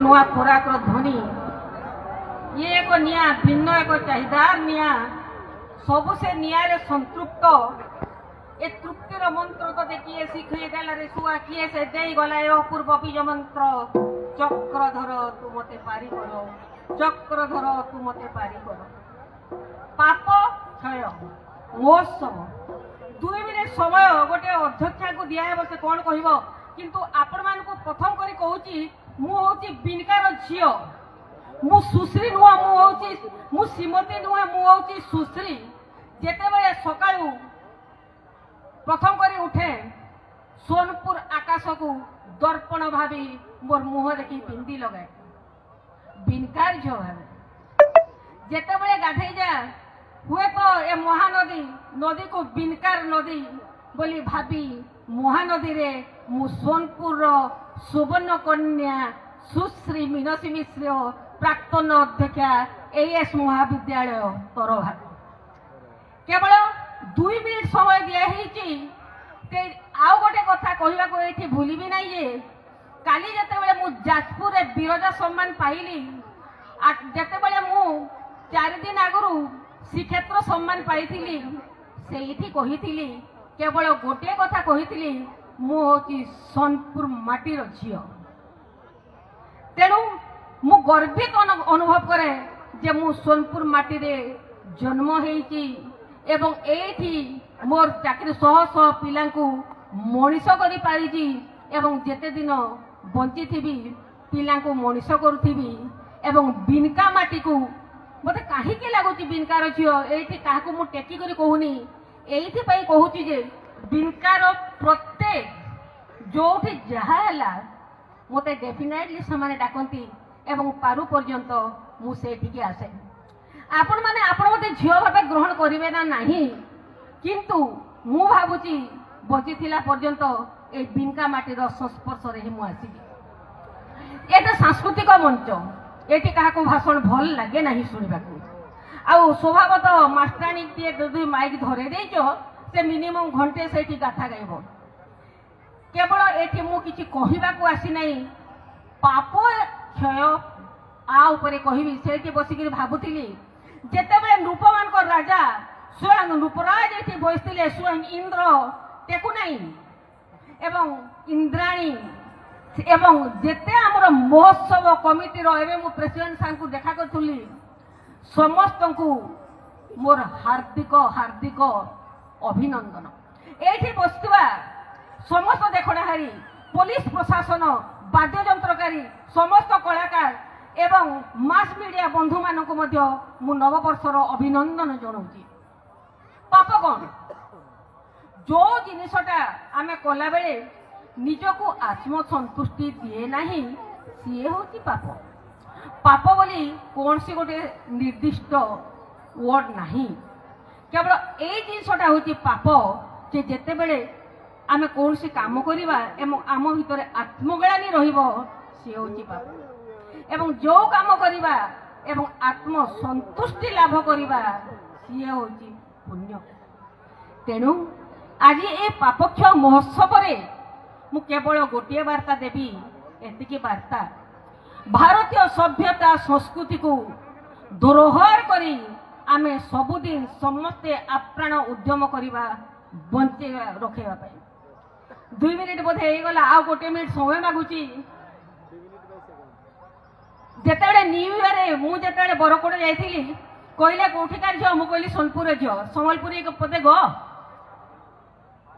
नुआ खोराक ध्वनि ये एक निया भिन्न एक चाहिदार निया सबु से निया रे संतृप्त ए तृप्तिर मंत्र तो देखिए शिखे देला रे सुआ किए से देई गला ए अपूर्व बीज मंत्र चक्रधर तू मते पारी करो चक्रधर तू मते पारी करो पाप क्षय महोत्सव 2 मिनिट समय गोटे अध्यक्षा को दिया है से कौन कहब किंतु आपण मान को प्रथम करी कहूची मु होची बिनकार झियो मु सुश्री नुआ मु श्रीमती नुआ मु होची सुश्री जेते बेले सकाळू प्रथम करी उठे सोनपुर आकाश को दर्पण भावी मोर मुह देखी बिंदी लगाए बिनकार झियो भावे जेते बेले गाधई जा हुए तो ए महानदी नदी को बिनकार नदी बोली भाभी महानदी रे मु सोनपुर सुवर्ण कन्या सुश्री मीनाक्षी मिश्र प्राक्तन अध्यक्षा एएस महाविद्यालय तरभा केवल 2 मिनिट समय दिया आउ गोटे कथा कहवा ये भूल भी ना ये काली जिते मु जाजपुर बीरजा सम्मान पाइली जिते मु 4 दिन आगु श्रीक्षेत्र सम्मान पाई कही केवल गोटे कथा कही मु होची सोनपुर माटीर झियो तेणु मु गर्वित अनुभव करे जे मु सोनपुर माटी रे जन्म हेची एवं एठी मोर चाकरी सह सह पिला मनीष करी पारिजी एवं जेते दिन बंची थी पिला मनीष करुथी एवं बिनका माटी को मते कहीं लगुच बिनकार झील ये क्या मुझे टेकी कहूनी ये कहूँ जे बिनकार प्रत्येक जो जहाँ मत डेफिनेटली से डाकती एवं पारु पर्यंत मुझे आसे आपण मैंने मत झील भाव ग्रहण करेंगे ना नहीं किंतु मु भावुची बची पर्यंत ये बिनका माटीर संस्पर्श रे मुझे ये सांस्कृतिक मंच ये क्या भाषण भल लगे ना शुणा आउ स्वभावतः मास्टराणी टे माइक धरे देच से मिनिमम घंटे से गाथा गायब केवल ये मुझे कहवाक आसी ना पाप क्षय आउे कहबी से बसिक भावुली जिते नृपमान राजा स्वयं नृपराज ये बसते स्वयं इंद्र टेकु नाई एवं इंद्राणी एवं जेते आमर महोत्सव कमिटीर एवं प्रेसिडेंट साहब को देखा करी समस्त को मोर हार्दिक हार्दिक अभिनंदन ये बसवा समस्त देखणाहारी पुलिस प्रशासन वाद्ययंत्रकारी समस्त कलाकार एवं मास मीडिया बंधु मानक मु नववर्षर अभिनंदन जनाऊँगी पाप कौन जो जिनसटा आमे कला बेले निजको आत्मसंतुष्टि दिए नहीं सी हूँ पाप पाप बोली कौन सी गोटे निर्दिष्ट वर्ड नहीं केवल ये जिनसटा हूँ पाप जे जेते बेले आमे कौन सी काम करिबा एवं आम भितर आत्मग्लानि रहिबो सी हूँ पाप एवं जो काम करिबा एवं आत्मसंतुष्टि लाभ करिबा सी हूँ पुण्य तेणु आज ये पापक्ष महोत्सव रे मु केवल गोटे वार्ता देवी एतिकी वार्ता भारतीय सभ्यता संस्कृति को दुरोहर करी आमे सबुदिन समस्ते आप्राण उद्यम करवा बंचे रखेवा 2 मिनिट बोधे गला आ गोटे मिनिट समय मागुची जेते न्यू ईयर मुझे बरकोड़ जाइली कहले कौटिकार झील मु कहली सोनपुर झील सम्बलपुरी पदे ग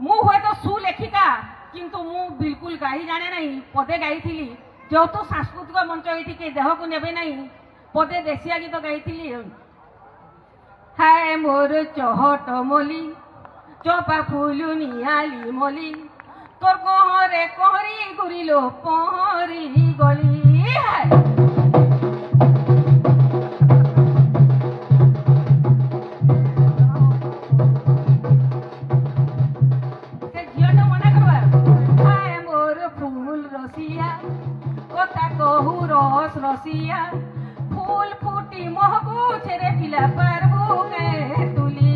मु हुए तो सुलेखिका किंतु मु बिल्कुल गाई जाने नहीं पदे गाई जो तो सांस्कृतिक मंच ये देह को नेबे नहीं पदे देशिया गीत गाई हाय मोर चहट मली चपा फुलु नियाली मली तोर कहरे कहरी घुरिलो पहरी गली हाय रसिया फूल फूटी महकू छेरे पिला पारबू के तुली